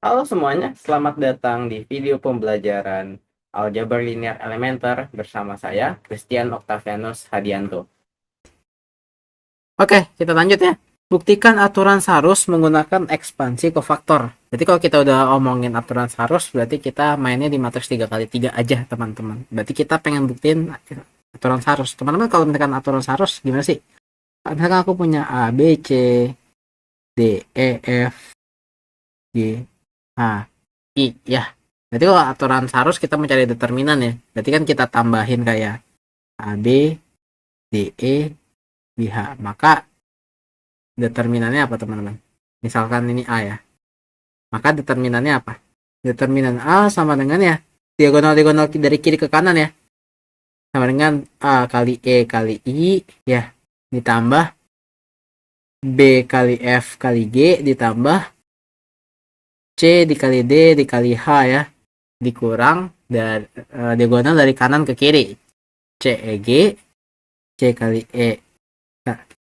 Halo semuanya, selamat datang di video pembelajaran Aljabar Linear Elementer bersama saya, Christian Octavianus Hadianto. Oke, kita lanjut ya. Buktikan aturan Sarus menggunakan ekspansi kofaktor. Jadi kalau kita udah omongin aturan Sarus, berarti kita mainnya di matriks 3x3 aja, teman-teman. Berarti kita pengen buktiin aturan Sarus. Teman-teman kalau misalkan aturan Sarus gimana sih? Misalkan aku punya A, B, C, D, E, F, G, H, I, ya. Berarti kalau aturan Sarus kita mencari determinan ya. Berarti kan kita tambahin kayak A, B, D, E, B, H. Maka determinannya apa teman-teman? Misalkan ini A ya. Maka determinannya apa? Determinan A sama dengan ya diagonal-diagonal dari kiri ke kanan ya. Sama dengan A kali E kali I ya. Ditambah B kali F kali G ditambah C dikali D dikali H ya. Dikurang dari diagonal dari kanan ke kiri. C E G, C kali E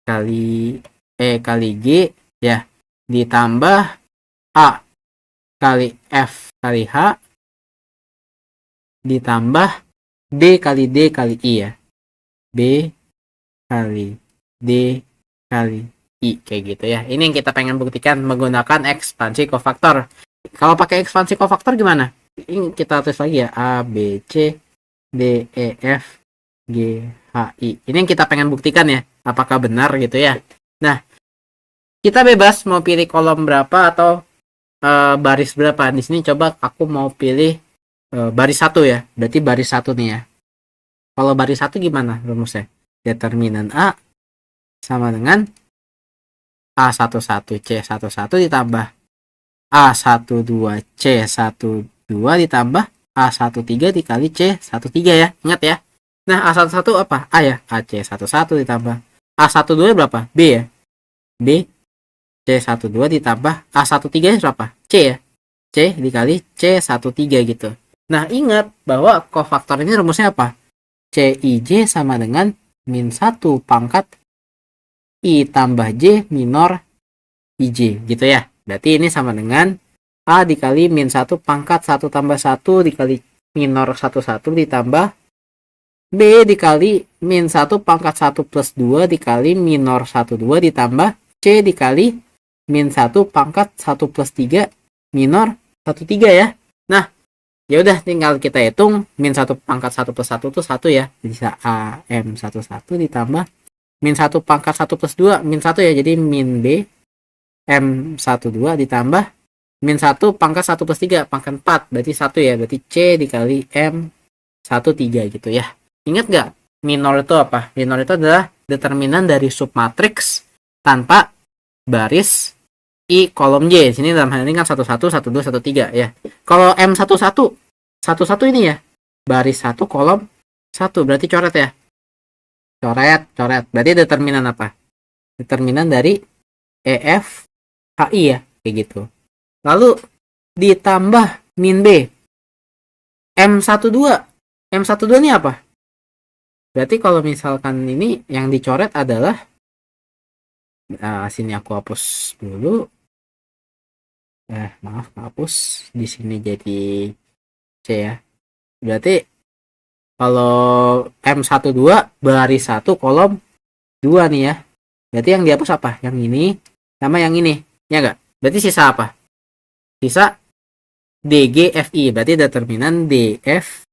kali E kali G ya, ditambah A kali F kali H ditambah B kali D kali I ya. B kali D kali I kayak gitu ya. Ini yang kita pengen buktikan menggunakan ekspansi kofaktor. Kalau pakai ekspansi kofaktor gimana? Ini kita tulis lagi ya, A B C D E F G H I. Ini yang kita pengen buktikan ya, apakah benar gitu ya. Nah, kita bebas mau pilih kolom berapa atau baris berapa. Di sini coba aku mau pilih baris 1 ya. Berarti baris 1 nih ya. Kalau baris 1 gimana rumusnya? Determinan A sama dengan A11C11 ditambah A12C12 ditambah A13 dikali C13 ya. Ingat ya. Nah, A11 apa? A ya. AC11 ditambah A12 berapa? B ya. B C12 ditambah A13 berapa? C ya. C dikali C13 gitu. Nah, ingat bahwa kofaktor ini rumusnya apa? CIJ sama dengan min 1 pangkat I tambah J minor IJ gitu ya. Berarti ini sama dengan A dikali min 1 pangkat 1 tambah 1 dikali minor 11 ditambah B dikali min 1 pangkat 1 plus 2 dikali minor 12 ditambah C dikali min 1 pangkat 1 plus 3 minor 13 ya. Nah, ya udah tinggal kita hitung min 1 pangkat 1 plus 1 itu 1 ya. Jadi bisa AM11 ditambah min 1 pangkat 1 plus 2 min 1 ya. Jadi min B M12 ditambah min 1 pangkat 1 plus 3 pangkat 4 berarti 1 ya. Berarti C dikali M13 gitu ya. Ingat gak minor itu apa? Minor itu adalah determinan dari submatriks tanpa baris I kolom J. Sini dalam hal ini kan 11, 12, 13 ya. Kalau M11 11 ini ya. Baris 1 kolom 1 berarti coret ya. Coret. Berarti determinan apa? Determinan dari EF HI ya, kayak gitu. Lalu ditambah min B. M12 ini apa? Berarti kalau misalkan ini yang dicoret adalah sini aku hapus dulu. Maaf, hapus. Di sini jadi C ya. Berarti kalau M12 baris 1 kolom 2 nih ya. Berarti yang dihapus apa? Yang ini sama yang ini. Ya enggak? Berarti sisa apa? Sisa DGFI. Berarti determinan DF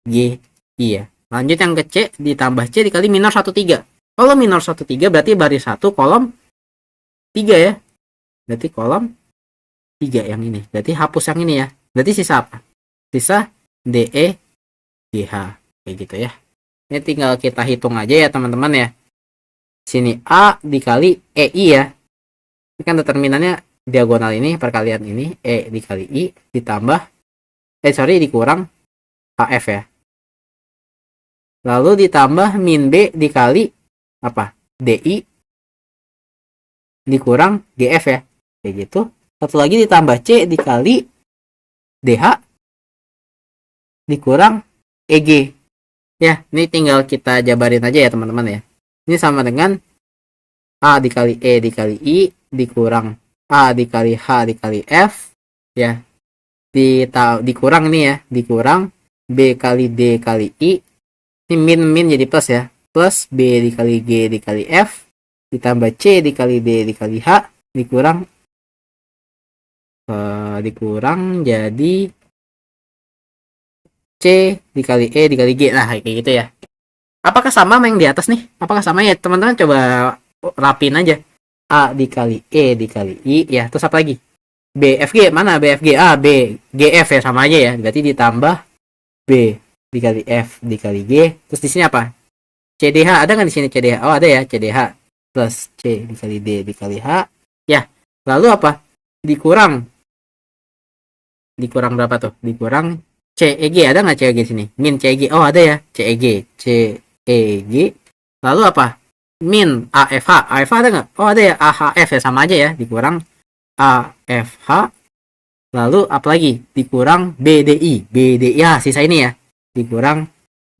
GI ya. Lanjut yang ke C ditambah C dikali minor 13. Kalau minor 13 berarti baris 1 kolom 3 ya. Berarti kolom 3 yang ini. Berarti hapus yang ini ya. Berarti sisa apa? Sisa DE GH. Kayak gitu ya. Ini tinggal kita hitung aja ya teman-teman ya. Sini A dikali EI ya. Ini kan determinannya diagonal ini perkalian ini. E dikali I ditambah dikurang HF ya. Lalu ditambah min B dikali apa? DI dikurang GF ya. Kayak gitu. Satu lagi ditambah C dikali DH dikurang EG. Ya, ini tinggal kita jabarin aja ya teman-teman ya. Ini sama dengan A dikali E dikali I dikurang A dikali H dikali F ya. Dikurang nih ya, dikurang B kali D kali I. Ini min jadi plus ya. Plus B dikali G dikali F ditambah C dikali D dikali H dikurang jadi C dikali E dikali G. Nah, kayak gitu ya. Apakah sama sama yang di atas nih? Apakah sama ya? Teman-teman coba rapin aja. A dikali E dikali I ya. Terus apa lagi? BFG mana? BFG A B GF ya, sama aja ya. Berarti ditambah B dikali F dikali G. Terus di sini apa? CDH ada nggak di sini CDH? Oh, ada ya, CDH plus C dikali D dikali H. Ya. Lalu apa? Dikurang berapa tuh? Dikurang CEG, ada nggak CEG sini? Min CEG. Oh, ada ya, CEG. CEG. Lalu apa? Min AFH. AFH ada nggak? Oh, ada ya, AHF ya, sama aja ya. Dikurang AFH. Lalu apa lagi? Dikurang BDI. BDI ya, sisa ini ya. Dikurang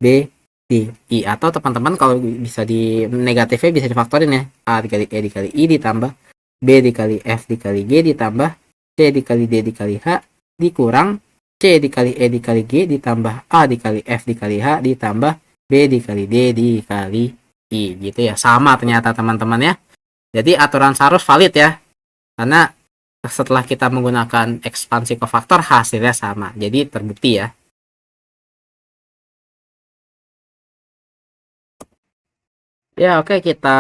BDI. Atau teman-teman kalau bisa di negatifnya bisa difaktorin ya. A dikali E dikali I ditambah B dikali F dikali G ditambah C dikali D dikali H dikurang C dikali E dikali G ditambah A dikali F dikali H ditambah B dikali D dikali I. Gitu ya. Sama ternyata teman-teman ya. Jadi aturan Sarus valid ya. Karena setelah kita menggunakan ekspansi kofaktor hasilnya sama. Jadi terbukti ya. Ya, oke, kita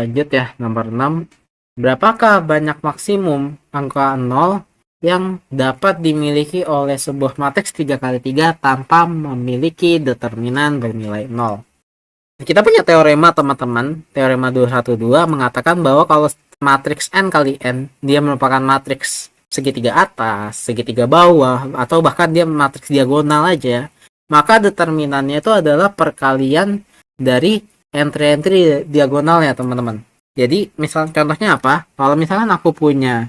lanjut ya. Nomor 6. Berapakah banyak maksimum angka 0 yang dapat dimiliki oleh sebuah matriks 3x3 tanpa memiliki determinan bernilai 0? Kita punya teorema teman-teman. Teorema 212 mengatakan bahwa kalau matriks N kali N dia merupakan matriks segitiga atas, segitiga bawah, atau bahkan dia matriks diagonal aja, maka determinannya itu adalah perkalian dari entry-entry diagonalnya teman-teman. Jadi misal contohnya apa? Kalau misalkan aku punya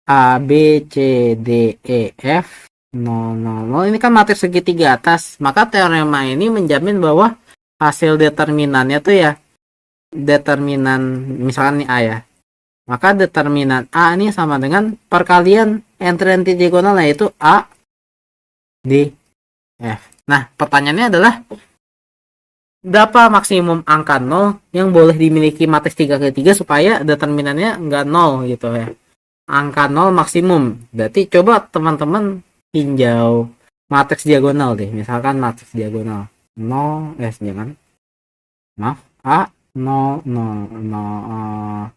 A, B, C, D, E, F 0, 0, 0, ini kan matriks segitiga atas, maka teorema ini menjamin bahwa hasil determinannya tuh ya, determinan misalkan nih A ya, maka determinan A ini sama dengan perkalian entry diagonal, yaitu A, D, F. Nah, pertanyaannya adalah berapa maksimum angka 0 yang boleh dimiliki matriks 3x3 supaya determinannya nggak 0 gitu ya. Angka 0 maksimum. Berarti coba teman-teman tinjau matriks diagonal deh. Misalkan matriks diagonal 0, jangan. Maaf, A 0, 0, 0,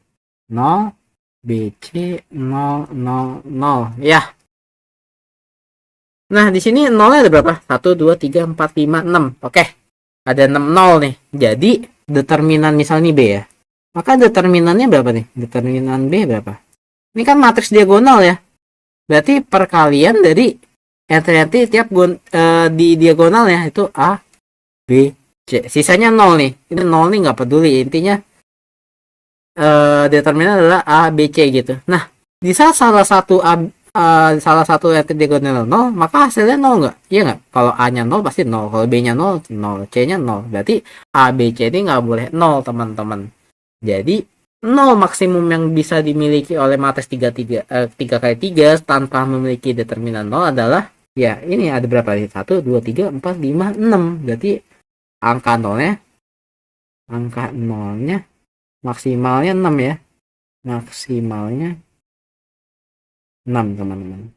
0, B, C 0, 0, 0. Ya. Nah, di sini 0-nya ada berapa? 1, 2, 3, 4, 5, 6. Oke. Ada 6 0 nih. Jadi determinan misalnya B ya. Maka determinannya berapa nih? Determinan B berapa? Ini kan matriks diagonal ya. Berarti perkalian dari entry tiap di diagonalnya itu A, B, C. Sisanya 0 nih. Ini 0 nih nggak peduli. Intinya determinan adalah A, B, C gitu. Nah, di saat salah satu entry diagonal 0, maka hasilnya 0 nggak? Iya nggak? Kalau A-nya 0 pasti 0, kalau B-nya 0, 0, C-nya 0. Berarti A, B, C ini nggak boleh 0, teman-teman. Jadi 0 maksimum yang bisa dimiliki oleh matriks 3x3 tanpa memiliki determinan 0 adalah, ya ini ada berapa nih? 1, 2, 3, 4, 5, 6. Berarti angka 0-nya maksimalnya 6 ya. Maksimalnya 6, teman-teman.